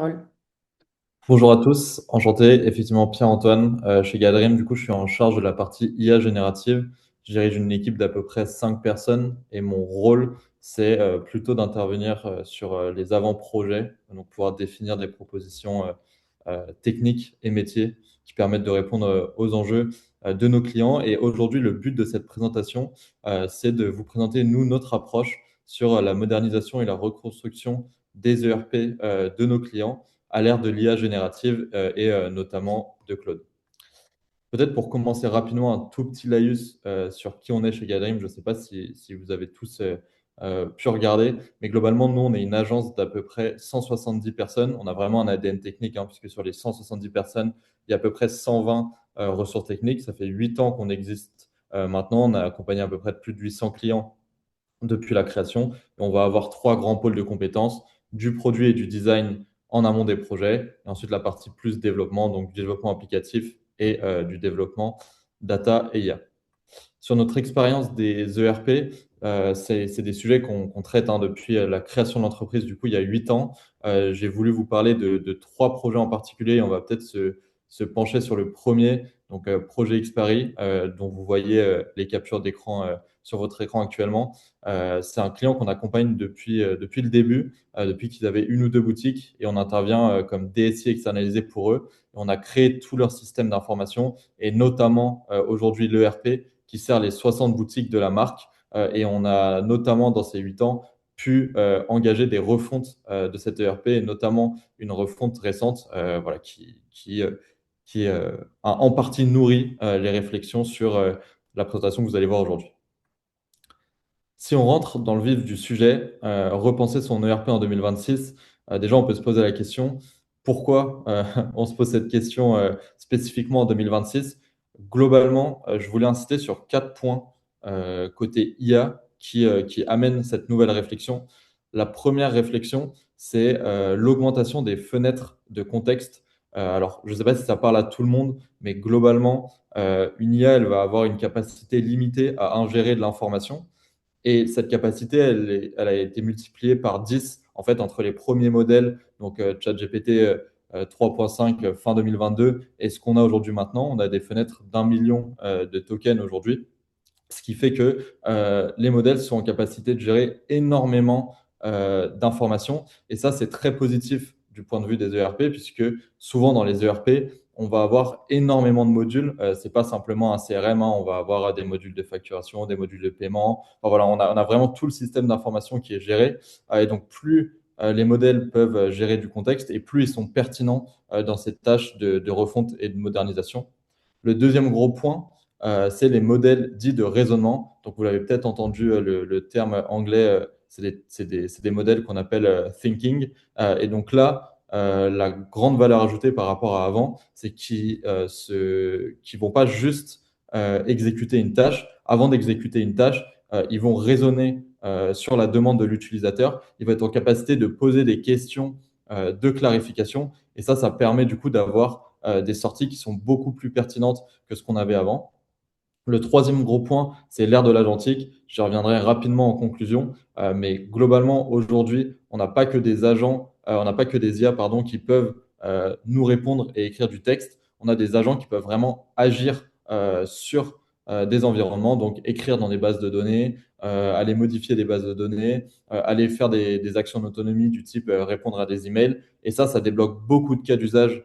Parole. Bonjour à tous, enchanté, effectivement Pierre-Antoine, chez Gadrim, du coup je suis en charge de la partie IA générative. Je dirige une équipe d'à peu près 5 personnes et mon rôle c'est plutôt d'intervenir sur les avant-projets, donc pouvoir définir des propositions techniques et métiers qui permettent de répondre aux enjeux de nos clients. Et aujourd'hui le but de cette présentation c'est de vous présenter nous notre approche sur la modernisation et la reconstruction des ERP de nos clients à l'ère de l'IA générative et notamment de Claude. Peut-être pour commencer rapidement, un tout petit laïus sur qui on est chez Gadream. Je ne sais pas si vous avez tous pu regarder, mais globalement, nous, on est une agence d'à peu près 170 personnes. On a vraiment un ADN technique, hein, puisque sur les 170 personnes, il y a à peu près 120 ressources techniques. Ça fait 8 ans qu'on existe maintenant. On a accompagné à peu près plus de 800 clients depuis la création. Et on va avoir trois grands pôles de compétences, du produit et du design en amont des projets, et ensuite la partie plus développement, donc du développement applicatif et du développement data et IA. Sur notre expérience des ERP, c'est des sujets qu'on traite depuis la création de l'entreprise, du coup, il y a 8 ans. J'ai voulu vous parler de trois projets en particulier. On va peut-être se pencher sur le premier, donc projet Xpari, dont vous voyez les captures d'écran sur votre écran actuellement. C'est un client qu'on accompagne depuis le début, depuis qu'ils avaient une ou deux boutiques, et on intervient comme DSI externalisé pour eux. On a créé tout leur système d'information, et notamment aujourd'hui l'ERP qui sert les 60 boutiques de la marque. Et on a notamment, dans ces 8 ans, pu engager des refontes de cette ERP, et notamment une refonte récente voilà, qui a en partie nourri les réflexions sur la présentation que vous allez voir aujourd'hui. Si on rentre dans le vif du sujet, repenser son ERP en 2026, déjà on peut se poser la question, pourquoi on se pose cette question spécifiquement en 2026? Globalement, je voulais insister sur 4 points côté IA qui amènent cette nouvelle réflexion. La première réflexion, c'est l'augmentation des fenêtres de contexte. Alors, je ne sais pas si ça parle à tout le monde, mais globalement, une IA, elle va avoir une capacité limitée à ingérer de l'information. Et cette capacité, elle a été multipliée par 10 en fait, entre les premiers modèles, donc ChatGPT 3.5 fin 2022, et ce qu'on a aujourd'hui maintenant. On a des fenêtres d'1 million de tokens aujourd'hui, ce qui fait que les modèles sont en capacité de gérer énormément d'informations. Et ça, c'est très positif du point de vue des ERP, puisque souvent dans les ERP, on va avoir énormément de modules. Ce n'est pas simplement un CRM, hein, on va avoir des modules de facturation, des modules de paiement. Enfin, voilà, on a vraiment tout le système d'information qui est géré. Et donc, plus les modèles peuvent gérer du contexte et plus ils sont pertinents dans cette tâche de refonte et de modernisation. Le deuxième gros point, c'est les modèles dits de raisonnement. Donc, vous l'avez peut-être entendu, le terme anglais, c'est des modèles qu'on appelle thinking. Et donc là, la grande valeur ajoutée par rapport à avant, c'est qu'ils ne vont pas juste exécuter une tâche. Avant d'exécuter une tâche, ils vont raisonner sur la demande de l'utilisateur. Ils vont être en capacité de poser des questions de clarification. Et ça permet du coup d'avoir des sorties qui sont beaucoup plus pertinentes que ce qu'on avait avant. Le troisième gros point, c'est l'ère de l'agentique. J'y reviendrai rapidement en conclusion, mais globalement, aujourd'hui, on n'a pas que des agents, on n'a pas que des IA pardon, qui peuvent nous répondre et écrire du texte. On a des agents qui peuvent vraiment agir sur des environnements, donc écrire dans des bases de données, aller modifier des bases de données, aller faire des actions d'autonomie du type répondre à des emails. Et ça débloque beaucoup de cas d'usage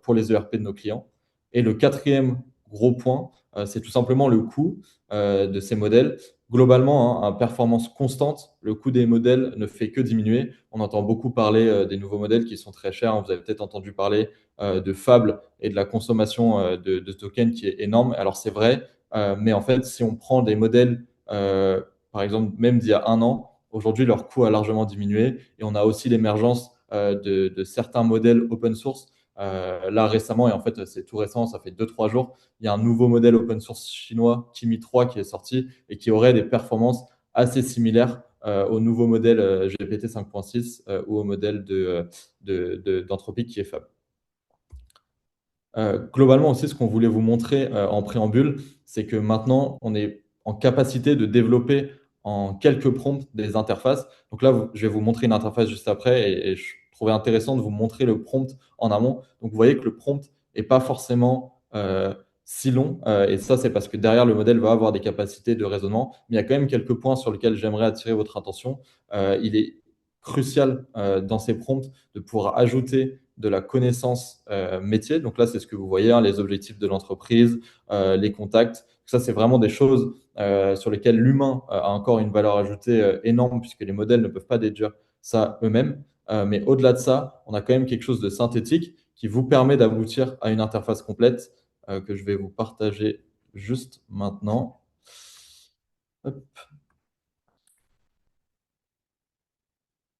pour les ERP de nos clients. Et le quatrième gros point, c'est tout simplement le coût de ces modèles. Globalement, hein, à performance constante, le coût des modèles ne fait que diminuer. On entend beaucoup parler des nouveaux modèles qui sont très chers. Vous avez peut-être entendu parler de Fable et de la consommation de tokens qui est énorme. Alors c'est vrai, mais en fait, si on prend des modèles, par exemple, même d'il y a un an, aujourd'hui, leur coût a largement diminué. Et on a aussi l'émergence de certains modèles open source. Là, récemment, et en fait, c'est tout récent, ça fait 2, 3 jours, il y a un nouveau modèle open source chinois, Kimi 3, qui est sorti et qui aurait des performances assez similaires au nouveau modèle GPT 5.6 ou au modèle d'Anthropic qui est Fab. Globalement aussi, ce qu'on voulait vous montrer en préambule, c'est que maintenant, on est en capacité de développer en quelques prompts des interfaces. Donc là, je vais vous montrer une interface juste après et je trouvais intéressant de vous montrer le prompt en amont. Donc, vous voyez que le prompt n'est pas forcément si long. Et ça, c'est parce que derrière, le modèle va avoir des capacités de raisonnement. Mais il y a quand même quelques points sur lesquels j'aimerais attirer votre attention. Il est crucial dans ces prompts de pouvoir ajouter de la connaissance métier. Donc là, c'est ce que vous voyez, hein, les objectifs de l'entreprise, les contacts. Ça, c'est vraiment des choses sur lesquelles l'humain a encore une valeur ajoutée énorme puisque les modèles ne peuvent pas déduire ça eux-mêmes. Mais au-delà de ça, on a quand même quelque chose de synthétique qui vous permet d'aboutir à une interface complète que je vais vous partager juste maintenant. Hop.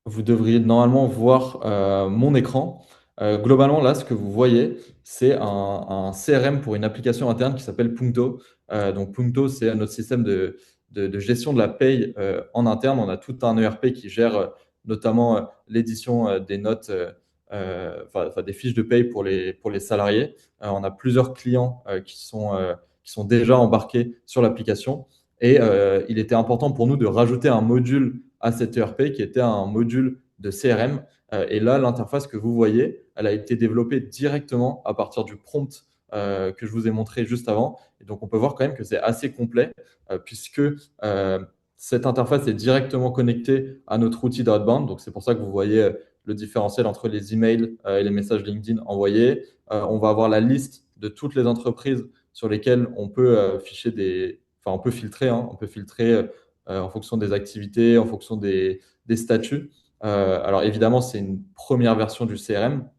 Vous devriez normalement voir mon écran. Globalement, là, ce que vous voyez, c'est un CRM pour une application interne qui s'appelle Punto. Donc, Punto, c'est notre système de gestion de la paye en interne. On a tout un ERP qui gère notamment l'édition des notes, enfin, des fiches de paye pour les salariés. On a plusieurs clients qui sont déjà embarqués sur l'application. Et il était important pour nous de rajouter un module à cet ERP qui était un module de CRM. Et là, l'interface que vous voyez, elle a été développée directement à partir du prompt que je vous ai montré juste avant. Et donc, on peut voir quand même que c'est assez complet puisque cette interface est directement connectée à notre outil d'outbound. Donc, c'est pour ça que vous voyez le différentiel entre les emails et les messages LinkedIn envoyés. On va avoir la liste de toutes les entreprises sur lesquelles on peut ficher des, enfin, on peut filtrer, hein, on peut filtrer en fonction des activités, en fonction des statuts. Alors évidemment, c'est une première version du CRM,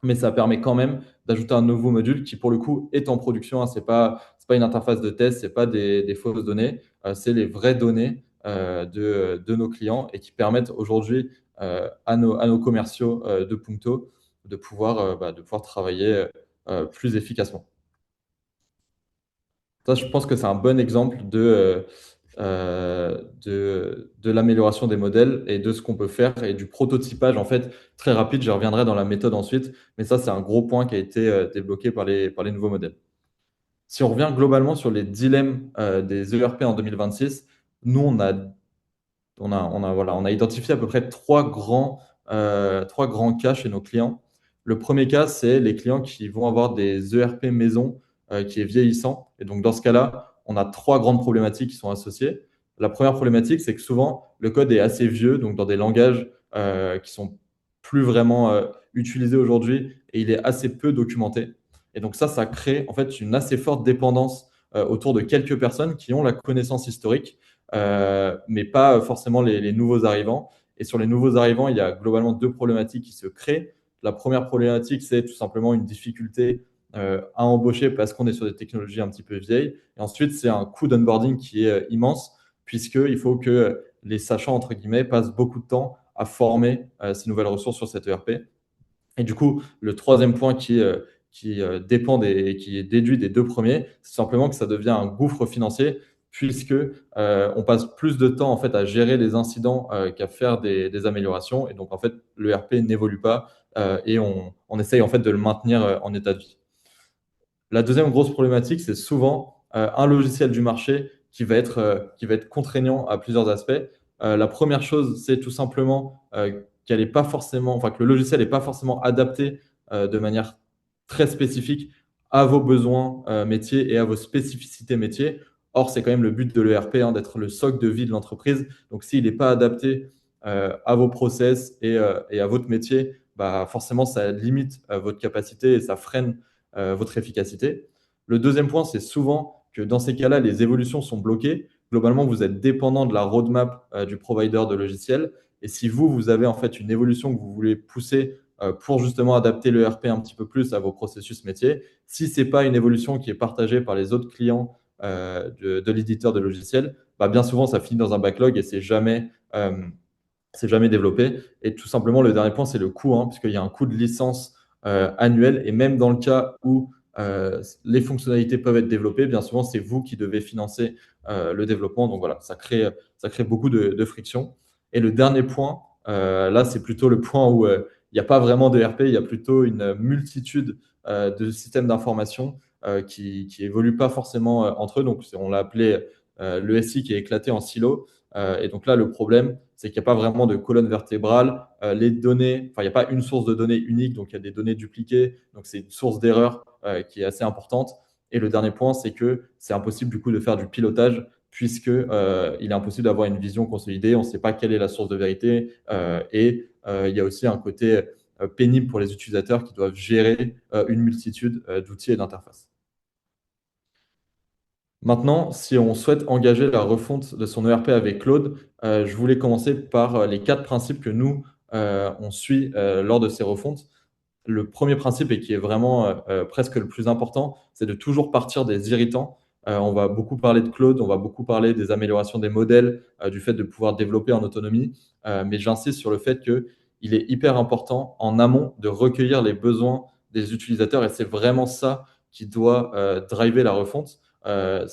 mais ça permet quand même d'ajouter un nouveau module qui, pour le coup, est en production. Hein. C'est pas une interface de test, c'est pas des fausses données, c'est les vraies données de nos clients et qui permettent aujourd'hui à nos commerciaux de Punto de pouvoir travailler plus efficacement. Ça, je pense que c'est un bon exemple de l'amélioration des modèles et de ce qu'on peut faire et du prototypage en fait très rapide. Je reviendrai dans la méthode ensuite, mais ça, c'est un gros point qui a été débloqué par les nouveaux modèles. Si on revient globalement sur les dilemmes des ERP en 2026, nous, on a identifié à peu près trois grands cas chez nos clients. Le premier cas, c'est les clients qui vont avoir des ERP maison qui est vieillissant. Et donc, dans ce cas-là, on a trois grandes problématiques qui sont associées. La première problématique, c'est que souvent, le code est assez vieux, donc dans des langages qui sont plus vraiment utilisés aujourd'hui, et il est assez peu documenté. Et donc ça crée en fait une assez forte dépendance autour de quelques personnes qui ont la connaissance historique mais pas forcément les nouveaux arrivants. Et sur les nouveaux arrivants, il y a globalement deux problématiques qui se créent. La première problématique, c'est tout simplement une difficulté à embaucher parce qu'on est sur des technologies un petit peu vieilles. Et ensuite, c'est un coût d'onboarding qui est immense, puisqu'il faut que les sachants, entre guillemets, passent beaucoup de temps à former ces nouvelles ressources sur cette ERP. Et du coup, le troisième point qui dépend qui est déduit des deux premiers, c'est simplement que ça devient un gouffre financier puisque on passe plus de temps en fait à gérer les incidents qu'à faire des améliorations. Et donc en fait, le RP n'évolue pas et on essaye en fait de le maintenir en état de vie. La deuxième grosse problématique, c'est souvent un logiciel du marché qui va être contraignant à plusieurs aspects. La première chose, c'est tout simplement qu'elle est pas forcément, enfin que le logiciel n'est pas forcément adapté de manière très spécifique à vos besoins métiers et à vos spécificités métiers. Or, c'est quand même le but de l'ERP, hein, d'être le socle de vie de l'entreprise. Donc, s'il n'est pas adapté à vos process et à votre métier, bah, forcément, ça limite votre capacité et ça freine votre efficacité. Le deuxième point, c'est souvent que dans ces cas-là, les évolutions sont bloquées. Globalement, vous êtes dépendant de la roadmap du provider de logiciel. Et si vous avez en fait une évolution que vous voulez pousser pour justement adapter le RP un petit peu plus à vos processus métiers, si ce n'est pas une évolution qui est partagée par les autres clients de l'éditeur de logiciel, bah, bien souvent, ça finit dans un backlog et c'est jamais développé. Et tout simplement, le dernier point, c'est le coût, hein, puisqu'il y a un coût de licence annuel. Et même dans le cas où les fonctionnalités peuvent être développées, bien souvent, c'est vous qui devez financer le développement. Donc voilà, ça crée beaucoup de friction. Et le dernier point, là, c'est plutôt le point où il n'y a pas vraiment de RP, il y a plutôt une multitude de systèmes d'information qui évoluent pas forcément entre eux. Donc, on l'a appelé le SI qui est éclaté en silos. Et donc là, le problème, c'est qu'il n'y a pas vraiment de colonne vertébrale. Les données, enfin, il n'y a pas une source de données unique, donc il y a des données dupliquées. Donc c'est une source d'erreur qui est assez importante. Et le dernier point, c'est que c'est impossible du coup de faire du pilotage puisque il est impossible d'avoir une vision consolidée. On ne sait pas quelle est la source de vérité. Il y a aussi un côté pénible pour les utilisateurs qui doivent gérer une multitude d'outils et d'interfaces. Maintenant, si on souhaite engager la refonte de son ERP avec Claude, je voulais commencer par les 4 principes que nous, on suit lors de ces refontes. Le premier principe, et qui est vraiment presque le plus important, c'est de toujours partir des irritants. On va beaucoup parler de Claude, on va beaucoup parler des améliorations des modèles, du fait de pouvoir développer en autonomie. Mais j'insiste sur le fait qu'il est hyper important en amont de recueillir les besoins des utilisateurs, et c'est vraiment ça qui doit driver la refonte. La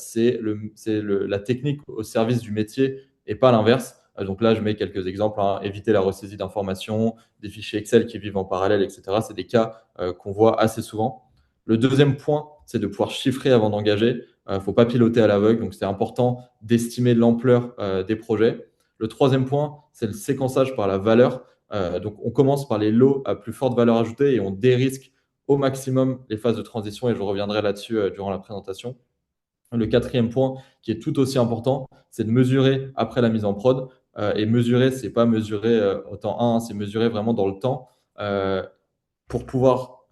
technique au service du métier et pas l'inverse. Donc là, je mets quelques exemples, hein. Éviter la ressaisie d'informations, des fichiers Excel qui vivent en parallèle, etc. C'est des cas qu'on voit assez souvent. Le deuxième point, c'est de pouvoir chiffrer avant d'engager. Il ne faut pas piloter à l'aveugle, donc c'est important d'estimer l'ampleur des projets. Le troisième point, c'est le séquençage par la valeur. Donc on commence par les lots à plus forte valeur ajoutée et on dérisque au maximum les phases de transition, et je reviendrai là-dessus durant la présentation. Le quatrième point, qui est tout aussi important, c'est de mesurer après la mise en prod. Et mesurer, c'est pas mesurer au temps 1, c'est mesurer vraiment dans le temps euh, pour pouvoir,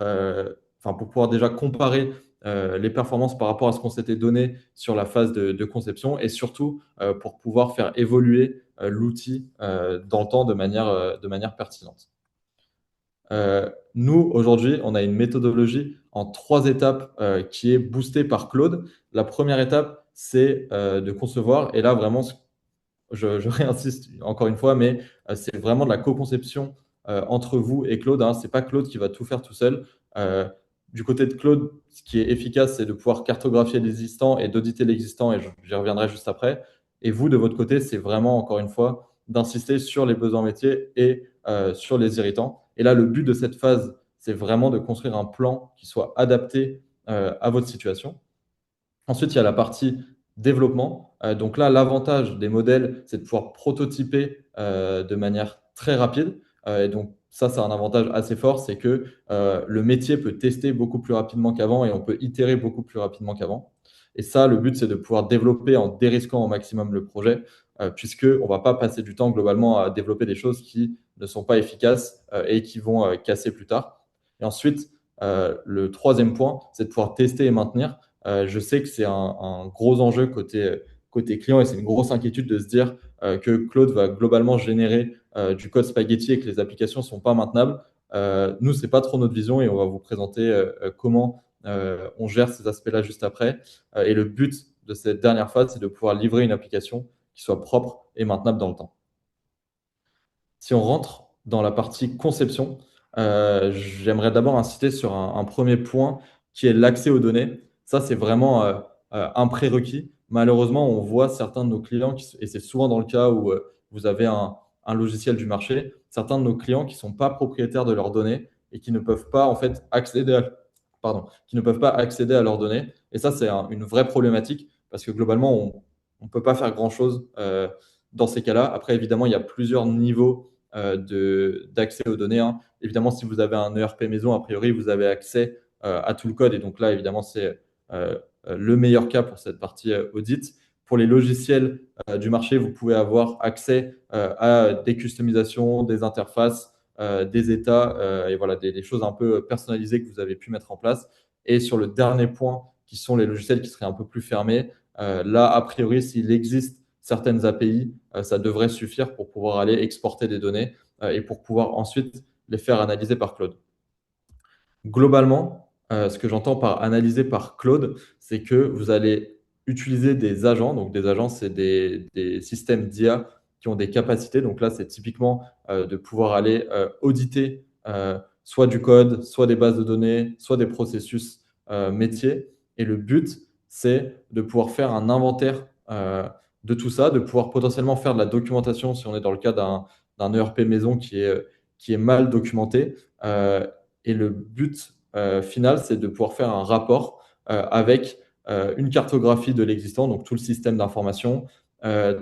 pour pouvoir déjà comparer les performances par rapport à ce qu'on s'était donné sur la phase de conception, et surtout pour pouvoir faire évoluer l'outil dans le temps de manière pertinente. Nous, aujourd'hui, on a une méthodologie en 3 étapes qui est boostée par Claude. La première étape, c'est de concevoir, et là, vraiment, je réinsiste encore une fois, mais c'est vraiment de la co-conception entre vous et Claude, hein. Ce n'est pas Claude qui va tout faire tout seul. Euh, du côté de Claude, ce qui est efficace, c'est de pouvoir cartographier l'existant et d'auditer l'existant, et j'y reviendrai juste après. Et vous, de votre côté, c'est vraiment, encore une fois, d'insister sur les besoins métiers et sur les irritants. Et là, le but de cette phase, c'est vraiment de construire un plan qui soit adapté à votre situation. Ensuite, il y a la partie développement. Donc là, l'avantage des modèles, c'est de pouvoir prototyper de manière très rapide. Et donc ça, c'est un avantage assez fort, c'est que le métier peut tester beaucoup plus rapidement qu'avant et on peut itérer beaucoup plus rapidement qu'avant. Et ça, le but, c'est de pouvoir développer en dérisquant au maximum le projet, puisqu'on ne va pas passer du temps globalement à développer des choses qui ne sont pas efficaces et qui vont casser plus tard. Et ensuite, le troisième point, c'est de pouvoir tester et maintenir. Je sais que c'est un gros enjeu côté client, et c'est une grosse inquiétude de se dire que Claude va globalement générer du code spaghetti et que les applications ne sont pas maintenables. Nous, ce n'est pas trop notre vision, et on va vous présenter comment on gère ces aspects-là juste après. Et le but de cette dernière phase, c'est de pouvoir livrer une application qui soit propre et maintenable dans le temps. Si on rentre dans la partie conception, j'aimerais d'abord insister sur un premier point qui est l'accès aux données. Ça, c'est vraiment un prérequis. Malheureusement, on voit certains de nos clients, et c'est souvent dans le cas où vous avez un logiciel du marché, certains de nos clients qui ne sont pas propriétaires de leurs données et qui ne peuvent pas en fait qui ne peuvent pas accéder à leurs données. Et ça, c'est une vraie problématique parce que globalement, on ne peut pas faire grand-chose dans ces cas-là. Après, évidemment, il y a plusieurs niveaux d'accès aux données, hein. Évidemment, si vous avez un ERP maison, a priori, vous avez accès à tout le code. Et donc là, évidemment, c'est le meilleur cas pour cette partie audit. Pour les logiciels du marché, vous pouvez avoir accès à des customisations, des interfaces, des états, et voilà, des choses un peu personnalisées que vous avez pu mettre en place. Et sur le dernier point, qui sont les logiciels qui seraient un peu plus fermés, là, a priori, s'il existe certaines API, ça devrait suffire pour pouvoir aller exporter des données et pour pouvoir ensuite les faire analyser par Claude. Globalement, ce que j'entends par analyser par Claude, c'est que vous allez utiliser des agents. Donc des agents, c'est des systèmes d'IA qui ont des capacités. Donc là, c'est typiquement de pouvoir aller auditer soit du code, soit des bases de données, soit des processus métiers. Et le but, c'est de pouvoir faire un inventaire de tout ça, de pouvoir potentiellement faire de la documentation si on est dans le cas d'un ERP maison qui est mal documenté. Et le but final, c'est de pouvoir faire un rapport avec une cartographie de l'existant, donc tout le système d'information,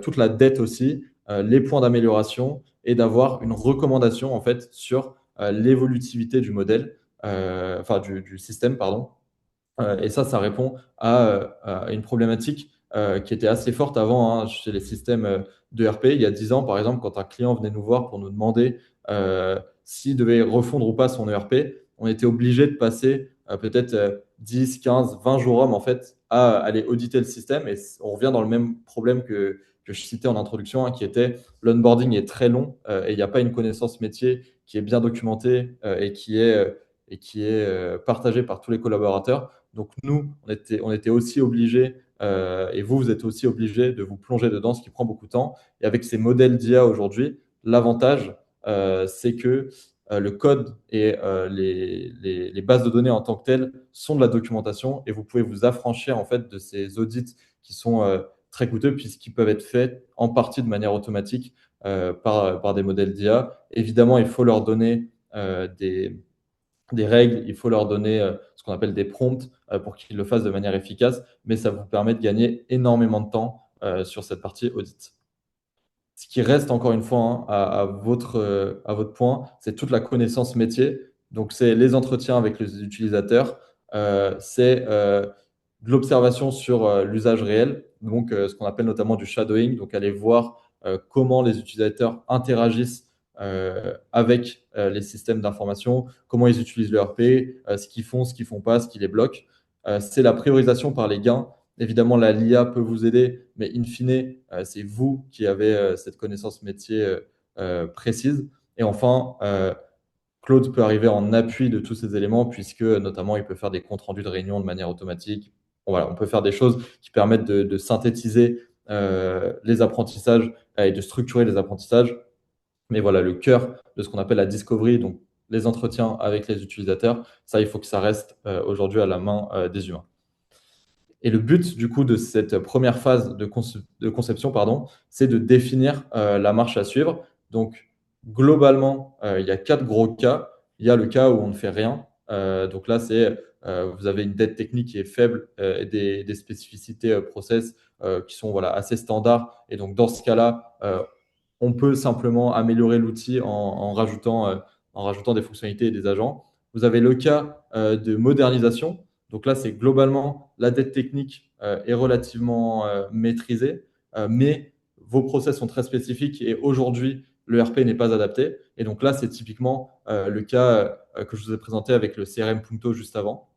toute la dette aussi, les points d'amélioration et d'avoir une recommandation en fait sur l'évolutivité du modèle, enfin du système, pardon. Et ça répond à une problématique qui était assez forte avant, hein, chez les systèmes de RP. Il y a 10 ans, par exemple, quand un client venait nous voir pour nous demander s'il devait refondre ou pas son ERP, on était obligé de passer peut-être 10, 15, 20 jours hommes en fait, à aller auditer le système. Et on revient dans le même problème que je citais en introduction, hein, qui était l'onboarding est très long et il n'y a pas une connaissance métier qui est bien documentée et qui est partagée par tous les collaborateurs. Donc nous, on était aussi obligés, et vous êtes aussi obligés de vous plonger dedans, ce qui prend beaucoup de temps. Et avec ces modèles d'IA aujourd'hui, l'avantage, c'est que le code et les bases de données en tant que telles sont de la documentation et vous pouvez vous affranchir en fait de ces audits qui sont très coûteux puisqu'ils peuvent être faits en partie de manière automatique par des modèles d'IA. Évidemment, il faut leur donner des règles, il faut leur donner ce qu'on appelle des prompts pour qu'ils le fassent de manière efficace, mais ça vous permet de gagner énormément de temps sur cette partie audit. Ce qui reste encore une fois, hein, à votre point, c'est toute la connaissance métier. Donc, c'est les entretiens avec les utilisateurs, c'est de l'observation sur l'usage réel, donc ce qu'on appelle notamment du shadowing, donc aller voir comment les utilisateurs interagissent avec les systèmes d'information, comment ils utilisent leur RP, ce qu'ils font pas, ce qui les bloque. C'est la priorisation par les gains. Évidemment, la LIA peut vous aider, mais in fine, c'est vous qui avez cette connaissance métier précise. Et enfin, Claude peut arriver en appui de tous ces éléments, puisque notamment, il peut faire des comptes rendus de réunion de manière automatique. Bon, voilà, on peut faire des choses qui permettent de synthétiser les apprentissages et de structurer les apprentissages. Mais voilà, le cœur de ce qu'on appelle la discovery, donc les entretiens avec les utilisateurs, ça, il faut que ça reste aujourd'hui à la main des humains. Et le but, du coup, de cette première phase de conception, pardon, c'est de définir la marche à suivre. Donc, globalement, il y a 4 gros cas. Il y a le cas où on ne fait rien. Donc là, c'est vous avez une dette technique qui est faible et des spécificités process qui sont voilà, assez standards. Et donc, dans ce cas-là, on peut simplement améliorer l'outil en rajoutant des fonctionnalités et des agents. Vous avez le cas de modernisation. Donc là, c'est globalement la dette technique est relativement maîtrisée, mais vos process sont très spécifiques et aujourd'hui, le RP n'est pas adapté. Et donc là, c'est typiquement le cas que je vous ai présenté avec le CRM Punto juste avant.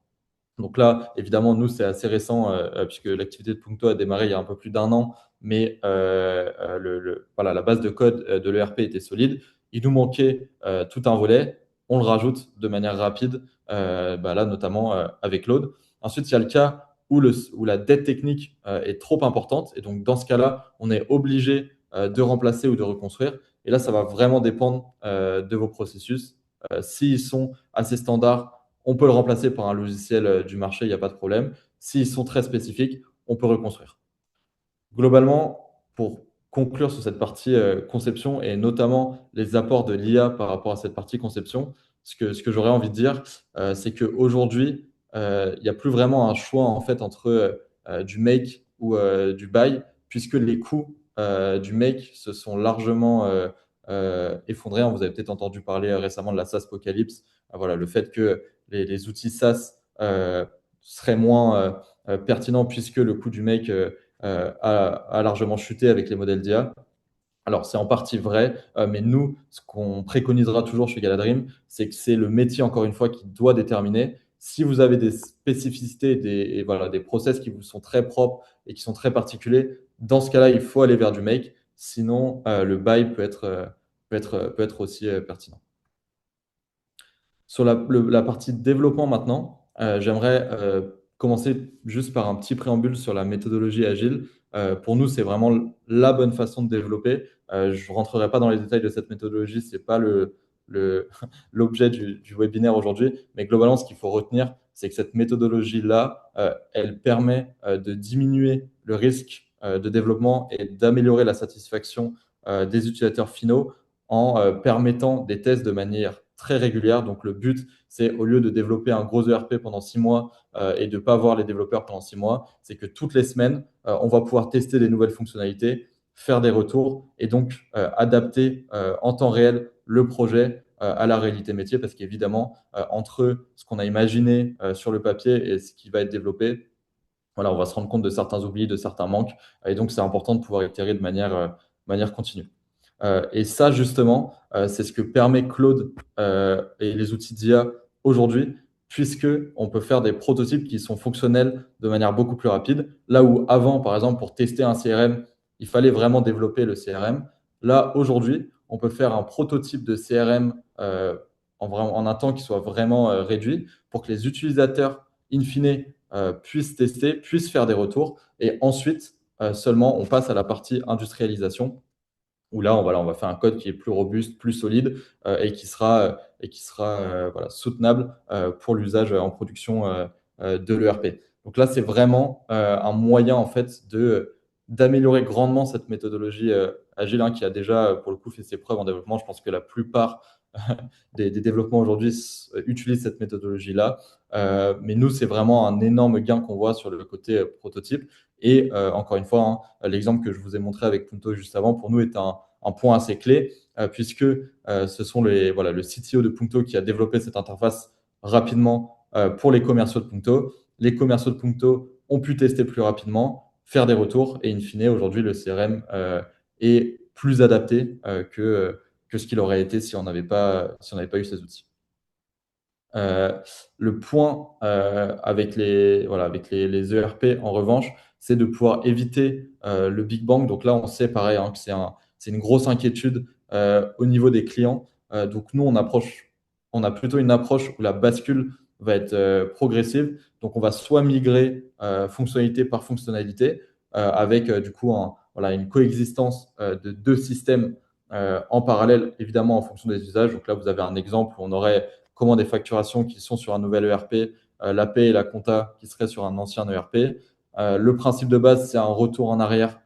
Donc là, évidemment, nous, c'est assez récent puisque l'activité de Punto a démarré il y a un peu plus d'un an, mais voilà, la base de code de l'ERP était solide. Il nous manquait tout un volet. On le rajoute de manière rapide, là, notamment avec Claude. Ensuite, il y a le cas où la dette technique est trop importante. Et donc, dans ce cas-là, on est obligé de remplacer ou de reconstruire. Et là, ça va vraiment dépendre de vos processus. S'ils sont assez standards, on peut le remplacer par un logiciel du marché, il n'y a pas de problème. S'ils sont très spécifiques, on peut reconstruire. Globalement, pour conclure sur cette partie conception et notamment les apports de l'IA par rapport à cette partie conception, ce que j'aurais envie de dire, c'est qu'aujourd'hui, il n'y a plus vraiment un choix en fait entre du make ou du buy, puisque les coûts du make se sont largement effondrés. Vous avez peut-être entendu parler récemment de la SaaS Apocalypse. Voilà, le fait que les outils SaaS seraient moins pertinents puisque le coût du make a largement chuté avec les modèles d'IA. Alors, c'est en partie vrai, mais nous, ce qu'on préconisera toujours chez Galadream, c'est que c'est le métier, encore une fois, qui doit déterminer. Si vous avez des spécificités et voilà, des process qui vous sont très propres et qui sont très particuliers, dans ce cas-là, il faut aller vers du make. Sinon, le buy peut être aussi pertinent. Sur la partie développement maintenant, j'aimerais commencer juste par un petit préambule sur la méthodologie agile. Pour nous, c'est vraiment la bonne façon de développer. Je ne rentrerai pas dans les détails de cette méthodologie, ce n'est pas l'objet du webinaire aujourd'hui, mais globalement, ce qu'il faut retenir, c'est que cette méthodologie-là, elle permet de diminuer le risque de développement et d'améliorer la satisfaction des utilisateurs finaux en permettant des tests de manière très régulière. Donc, le but, c'est au lieu de développer un gros ERP pendant 6 mois et de ne pas voir les développeurs pendant 6 mois, c'est que toutes les semaines, on va pouvoir tester des nouvelles fonctionnalités faire des retours et donc adapter en temps réel le projet à la réalité métier parce qu'évidemment, entre ce qu'on a imaginé sur le papier et ce qui va être développé, voilà, on va se rendre compte de certains oublis, de certains manques et donc c'est important de pouvoir itérer de manière continue. Et ça, justement, c'est ce que permet Claude et les outils d'IA aujourd'hui, puisqu'on peut faire des prototypes qui sont fonctionnels de manière beaucoup plus rapide. Là où avant, par exemple, pour tester un CRM, il fallait vraiment développer le CRM. Là, aujourd'hui, on peut faire un prototype de CRM en un temps qui soit vraiment réduit pour que les utilisateurs, in fine, puissent tester, puissent faire des retours. Et ensuite, seulement, on passe à la partie industrialisation où là, on va faire un code qui est plus robuste, plus solide et qui sera voilà, soutenable pour l'usage en production de l'ERP. Donc là, c'est vraiment un moyen en fait d'améliorer grandement cette méthodologie agile hein, qui a déjà pour le coup fait ses preuves en développement. Je pense que la plupart des développements aujourd'hui utilisent cette méthodologie-là. Mais nous, c'est vraiment un énorme gain qu'on voit sur le côté prototype. Et encore une fois, hein, l'exemple que je vous ai montré avec Punto juste avant, pour nous, est un point assez clé, puisque ce sont voilà, le CTO de Punto qui a développé cette interface rapidement pour les commerciaux de Punto. Les commerciaux de Punto ont pu tester plus rapidement, faire des retours, et in fine, aujourd'hui, le CRM est plus adapté que ce qu'il aurait été si on n'avait pas eu ces outils. Le point avec les ERP, en revanche, c'est de pouvoir éviter le Big Bang. Donc là, on sait pareil hein, que c'est une grosse inquiétude au niveau des clients. Donc nous, on a plutôt une approche où la bascule va être progressive. Donc on va soit migrer fonctionnalité par fonctionnalité avec du coup voilà, une coexistence de deux systèmes en parallèle, évidemment en fonction des usages. Donc là, vous avez un exemple où on aurait comment des facturations qui sont sur un nouvel ERP, la paie et la compta qui seraient sur un ancien ERP. Le principe de base, c'est un retour en arrière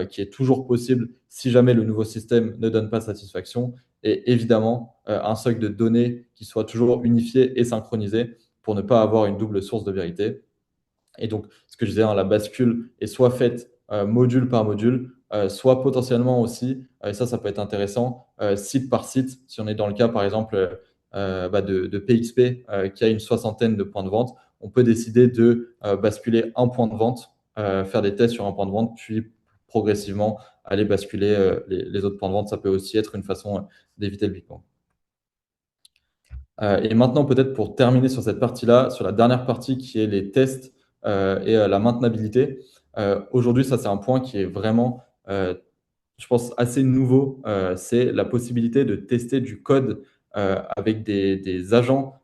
qui est toujours possible si jamais le nouveau système ne donne pas satisfaction. Et évidemment, un socle de données qui soit toujours unifié et synchronisé pour ne pas avoir une double source de vérité. Et donc, ce que je disais, hein, la bascule est soit faite module par module, soit potentiellement aussi, et ça peut être intéressant, site par site, si on est dans le cas, par exemple, de PXP, qui a une soixantaine de points de vente, on peut décider de basculer un point de vente, faire des tests sur un point de vente, puis progressivement aller basculer les autres points de vente. Ça peut aussi être une façon d'éviter le Big Bang. Et maintenant, peut-être pour terminer sur cette partie-là, sur la dernière partie qui est les tests et la maintenabilité. Aujourd'hui, ça, c'est un point qui est vraiment, je pense, assez nouveau. C'est la possibilité de tester du code avec des agents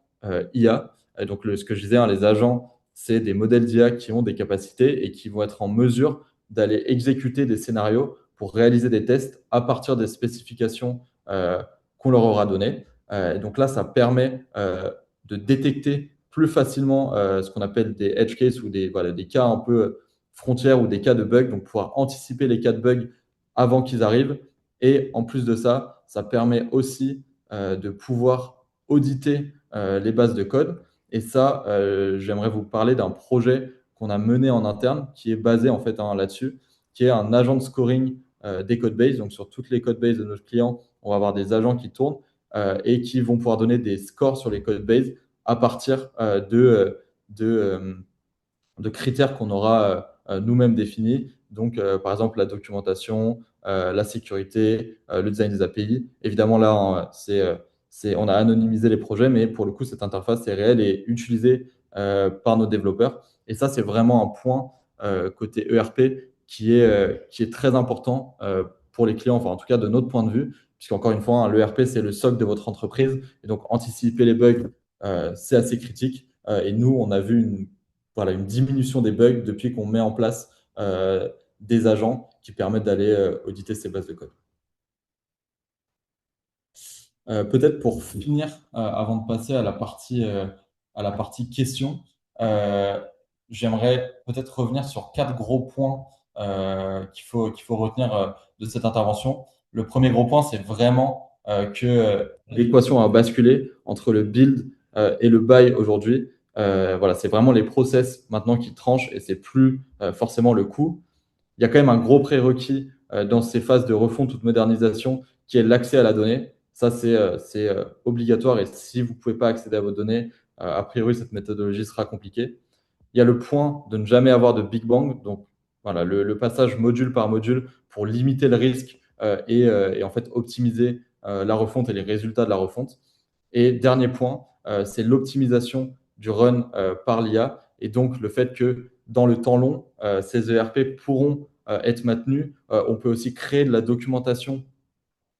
IA. Et donc, ce que je disais, hein, les agents, c'est des modèles d'IA qui ont des capacités et qui vont être en mesure d'aller exécuter des scénarios pour réaliser des tests à partir des spécifications qu'on leur aura données. Et donc là, ça permet de détecter plus facilement ce qu'on appelle des edge cases ou voilà, des cas un peu frontières ou des cas de bugs, donc pouvoir anticiper les cas de bugs avant qu'ils arrivent. Et en plus de ça, ça permet aussi de pouvoir auditer les bases de code. Et ça, j'aimerais vous parler d'un projet qu'on a mené en interne qui est basé en fait hein, là-dessus, qui est un agent de scoring des codebases. Donc sur toutes les codebases de nos clients, on va avoir des agents qui tournent et qui vont pouvoir donner des scores sur les codebases à partir de critères qu'on aura nous-mêmes définis. Donc, par exemple, la documentation, la sécurité, le design des API. Évidemment, là, hein, on a anonymisé les projets, mais pour le coup, cette interface est réelle et utilisée par nos développeurs. Et ça, c'est vraiment un point côté ERP qui est très important pour les clients, enfin, en tout cas, de notre point de vue, puisqu'encore une fois, hein, l'ERP, c'est le socle de votre entreprise. Et donc, anticiper les bugs, c'est assez critique. Et nous, on a vu voilà, une diminution des bugs depuis qu'on met en place des agents qui permettent d'aller auditer ces bases de code. Peut-être pour finir, avant de passer à la partie questions, euh, j'aimerais peut-être revenir sur quatre gros points qu'il faut retenir de cette intervention. Le premier gros point, c'est vraiment que l'équation a basculé entre le build et le buy aujourd'hui. Voilà, c'est vraiment les process maintenant qui tranchent et c'est plus forcément le coût. Il y a quand même un gros prérequis dans ces phases de refonte ou de modernisation, qui est l'accès à la donnée. Ça, c'est obligatoire et si vous ne pouvez pas accéder à vos données, a priori, cette méthodologie sera compliquée. Il y a le point de ne jamais avoir de Big Bang, donc voilà, le passage module par module pour limiter le risque et en fait optimiser la refonte et les résultats de la refonte. Et dernier point, c'est l'optimisation du run par l'IA et donc le fait que dans le temps long, ces ERP pourront être maintenus. On peut aussi créer de la documentation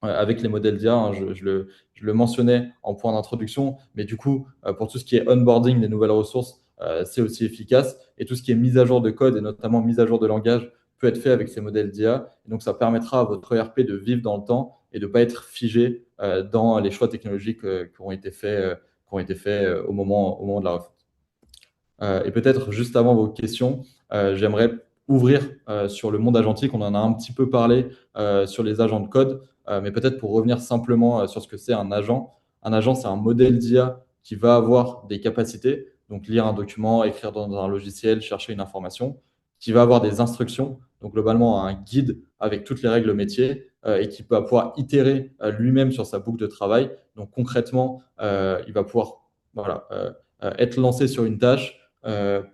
avec les modèles d'IA. Hein, je le mentionnais en point d'introduction, mais du coup, pour tout ce qui est onboarding des nouvelles ressources, c'est aussi efficace. Et tout ce qui est mise à jour de code et notamment mise à jour de langage peut être fait avec ces modèles d'IA. Et donc, ça permettra à votre ERP de vivre dans le temps et de ne pas être figé dans les choix technologiques qui ont été faits, au moment de la refonte. Et peut-être juste avant vos questions, j'aimerais ouvrir sur le monde agentique. On en a un petit peu parlé sur les agents de code, mais peut-être pour revenir simplement sur ce que c'est un agent. Un agent, c'est un modèle d'IA qui va avoir des capacités, donc lire un document, écrire dans un logiciel, chercher une information, qui va avoir des instructions, donc globalement un guide avec toutes les règles métiers et qui va pouvoir itérer lui-même sur sa boucle de travail. Donc concrètement, il va pouvoir voilà, être lancé sur une tâche,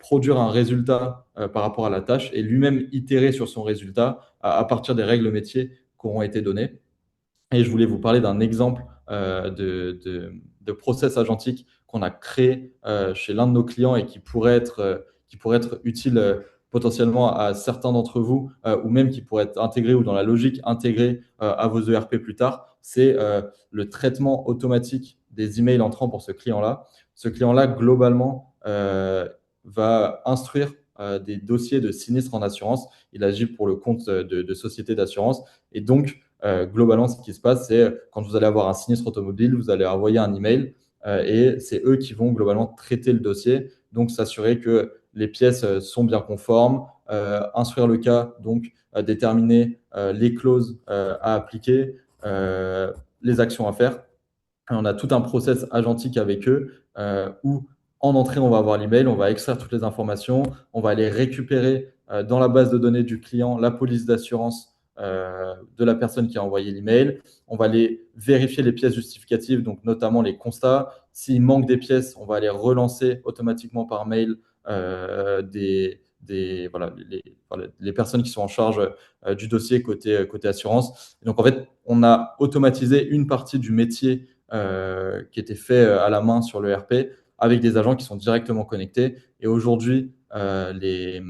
produire un résultat par rapport à la tâche et lui-même itérer sur son résultat à partir des règles métiers qui auront été données. Et je voulais vous parler d'un exemple de process agentique qu'on a créé chez l'un de nos clients et qui pourrait être utile potentiellement à certains d'entre vous ou même qui pourrait être intégré ou dans la logique intégrée à vos ERP plus tard. C'est le traitement automatique des emails entrants pour ce client-là. Ce client-là, globalement, va instruire des dossiers de sinistres en assurance. Il agit pour le compte de sociétés d'assurance. Et donc, globalement, ce qui se passe, c'est quand vous allez avoir un sinistre automobile, vous allez envoyer un email et c'est eux qui vont globalement traiter le dossier, donc s'assurer que les pièces sont bien conformes, instruire le cas, donc déterminer les clauses à appliquer, les actions à faire. Et on a tout un process agentique avec eux où en entrée, on va avoir l'email, on va extraire toutes les informations, on va aller récupérer dans la base de données du client la police d'assurance de la personne qui a envoyé l'email. On va aller vérifier les pièces justificatives, donc notamment les constats. S'il manque des pièces, on va aller relancer automatiquement par mail les personnes qui sont en charge du dossier côté assurance. Et donc, en fait, on a automatisé une partie du métier qui était fait à la main sur le RP avec des agents qui sont directement connectés. Et aujourd'hui, les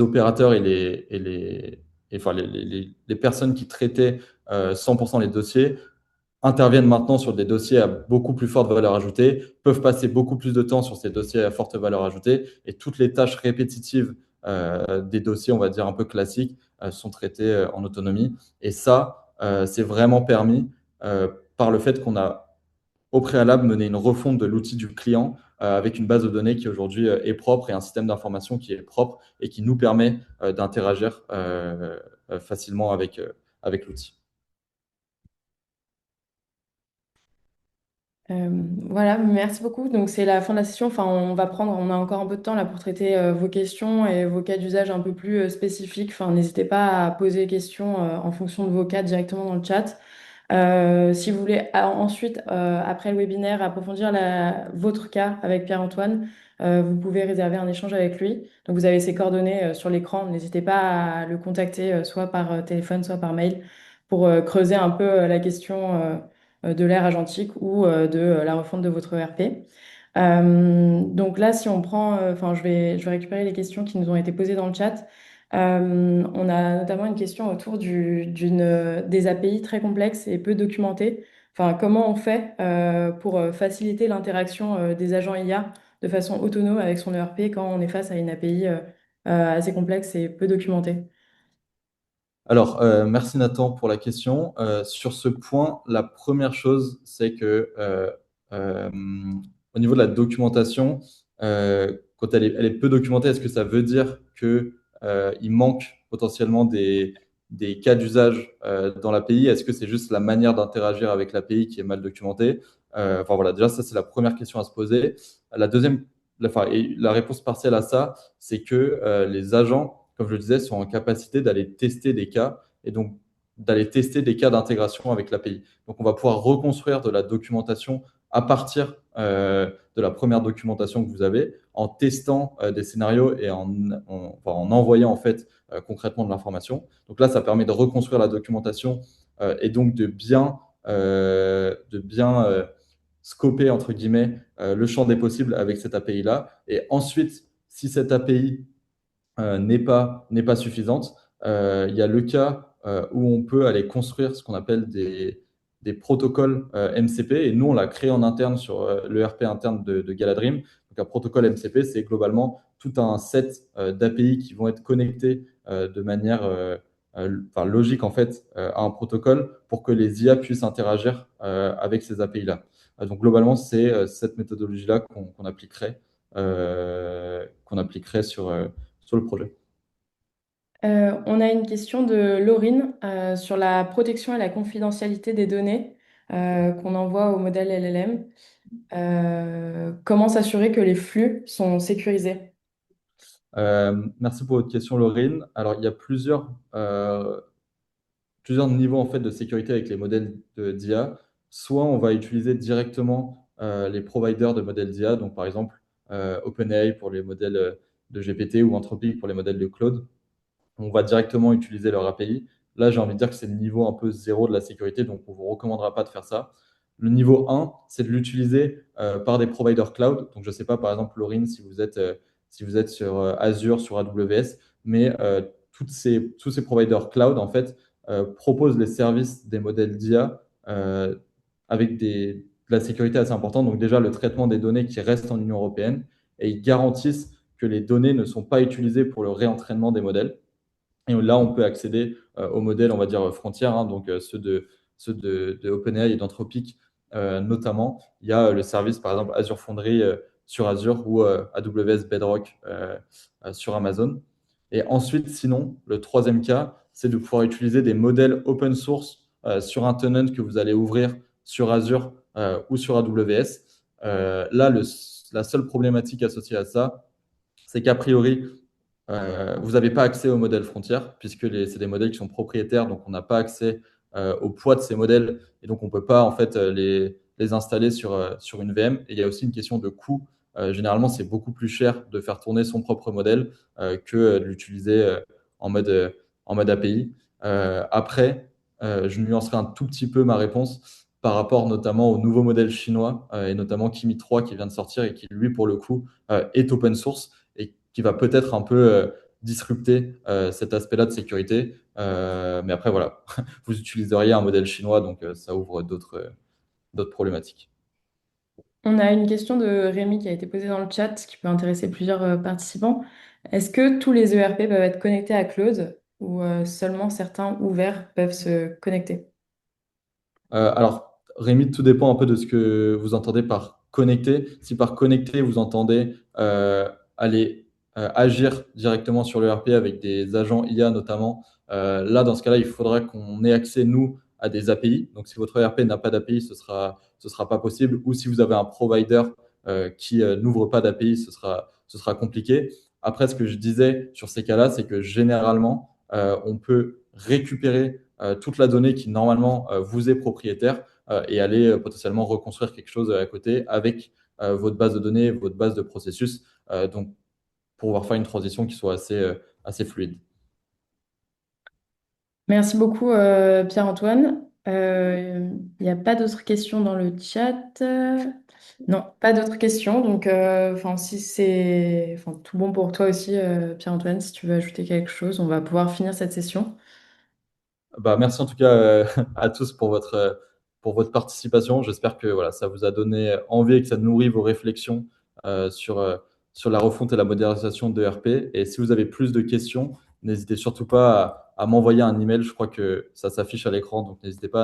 opérateurs les personnes qui traitaient 100% les dossiers interviennent maintenant sur des dossiers à beaucoup plus forte valeur ajoutée, peuvent passer beaucoup plus de temps sur ces dossiers à forte valeur ajoutée et toutes les tâches répétitives des dossiers, on va dire un peu classiques, sont traitées en autonomie. Et ça, c'est vraiment permis par le fait qu'on a au préalable mené une refonte de l'outil du client avec une base de données qui aujourd'hui est propre et un système d'information qui est propre et qui nous permet d'interagir facilement avec l'outil. Voilà, merci beaucoup. Donc c'est la fin de la session. Enfin, on a encore un peu de temps là pour traiter vos questions et vos cas d'usage un peu plus spécifiques. Enfin, n'hésitez pas à poser des questions en fonction de vos cas directement dans le chat. Si vous voulez ensuite, après le webinaire, approfondir votre cas avec Pierre-Antoine, vous pouvez réserver un échange avec lui. Donc vous avez ses coordonnées sur l'écran. N'hésitez pas à le contacter soit par téléphone, soit par mail pour creuser un peu la question de l'ère agentique ou de la refonte de votre ERP. Donc là, si on prend, enfin, je vais récupérer les questions qui nous ont été posées dans le chat. On a notamment une question autour des API très complexes et peu documentées. Enfin, comment on fait pour faciliter l'interaction des agents IA de façon autonome avec son ERP quand on est face à une API assez complexe et peu documentée? Alors, merci Nathan pour la question. Sur ce point, la première chose, c'est que euh, au niveau de la documentation, quand elle est peu documentée, est-ce que ça veut dire que il manque potentiellement des cas d'usage dans l'API? Est-ce que c'est juste la manière d'interagir avec l'API qui est mal documentée? Enfin voilà, déjà ça c'est la première question à se poser. La deuxième, et la réponse partielle à ça, c'est que les agents comme je le disais, sont en capacité d'aller tester des cas et donc d'aller tester des cas d'intégration avec l'API. Donc, on va pouvoir reconstruire de la documentation à partir de la première documentation que vous avez, en testant des scénarios et en envoyant en fait concrètement de l'information. Donc là, ça permet de reconstruire la documentation et donc de bien scoper entre guillemets le champ des possibles avec cette API-là. Et ensuite, si cette API n'est pas suffisante, il y a le cas où on peut aller construire ce qu'on appelle des protocoles MCP. Et nous, on l'a créé en interne sur l'ERP interne de Galadream. Donc, un protocole MCP, c'est globalement tout un set d'API qui vont être connectés de manière enfin, logique en fait à un protocole pour que les IA puissent interagir avec ces API-là. Donc globalement, c'est cette méthodologie-là qu'on appliquerait sur le projet. On a une question de Laurine sur la protection et la confidentialité des données qu'on envoie au modèle LLM. Comment s'assurer que les flux sont sécurisés? Merci pour votre question, Laurine. Alors, il y a plusieurs niveaux en fait, de sécurité avec les modèles d'IA. Soit on va utiliser directement les providers de modèles d'IA, donc par exemple OpenAI pour les modèles de GPT ou Anthropic pour les modèles de Claude. On va directement utiliser leur API. Là, j'ai envie de dire que c'est le niveau un peu zéro de la sécurité, donc on ne vous recommandera pas de faire ça. Le niveau 1, c'est de l'utiliser par des providers cloud. Donc, je ne sais pas, par exemple, Laurine, si vous êtes sur Azure, sur AWS, mais tous ces providers cloud, en fait, proposent les services des modèles d'IA avec de la sécurité assez importante. Donc, déjà, le traitement des données qui restent en Union européenne, et ils garantissent que les données ne sont pas utilisées pour le réentraînement des modèles. Et là, on peut accéder aux modèles, on va dire, frontières, hein, donc ceux de OpenAI et d'Anthropic notamment. Il y a le service, par exemple, Azure Foundry sur Azure ou AWS Bedrock sur Amazon. Et ensuite, sinon, le troisième cas, c'est de pouvoir utiliser des modèles open source sur un tenant que vous allez ouvrir sur Azure ou sur AWS. Là, la seule problématique associée à ça, c'est qu'a priori, vous n'avez pas accès aux modèles frontières, puisque c'est des modèles qui sont propriétaires, donc on n'a pas accès au poids de ces modèles, et donc on ne peut pas en fait les installer sur une VM. Et il y a aussi une question de coût. Généralement, c'est beaucoup plus cher de faire tourner son propre modèle que de l'utiliser en mode API. Après, je nuancerai un tout petit peu ma réponse par rapport notamment au nouveau modèle chinois, et notamment Kimi 3 qui vient de sortir et qui, lui, pour le coup, est open source et qui va peut-être un peu disrupter cet aspect-là de sécurité. Mais après, voilà, vous utiliseriez un modèle chinois, donc ça ouvre d'autres problématiques. On a une question de Rémi qui a été posée dans le chat qui peut intéresser plusieurs participants. Est-ce que tous les ERP peuvent être connectés à Claude ou seulement certains ouverts peuvent se connecter? Alors, Rémi, tout dépend un peu de ce que vous entendez par connecter. Si par connecter, vous entendez aller agir directement sur le RP avec des agents IA notamment, là, dans ce cas-là, il faudra qu'on ait accès, nous, à des API. Donc, si votre ERP n'a pas d'API, ce sera pas possible. Ou si vous avez un provider qui n'ouvre pas d'API, ce sera compliqué. Après, ce que je disais sur ces cas-là, c'est que généralement, on peut récupérer toute la donnée qui normalement vous est propriétaire et aller potentiellement reconstruire quelque chose à côté avec votre base de données, votre base de processus, donc pour pouvoir faire une transition qui soit assez fluide. Merci beaucoup, Pierre-Antoine. Il n'y a pas d'autres questions dans le chat. Non, pas d'autres questions. Donc, enfin, si c'est enfin, tout bon pour toi aussi, Pierre-Antoine, si tu veux ajouter quelque chose, on va pouvoir finir cette session. Bah, merci en tout cas à tous pour votre participation. J'espère que voilà, ça vous a donné envie et que ça nourrit vos réflexions sur la refonte et la modernisation de ERP. Et si vous avez plus de questions, n'hésitez surtout pas à m'envoyer un email. Je crois que ça s'affiche à l'écran, donc n'hésitez pas à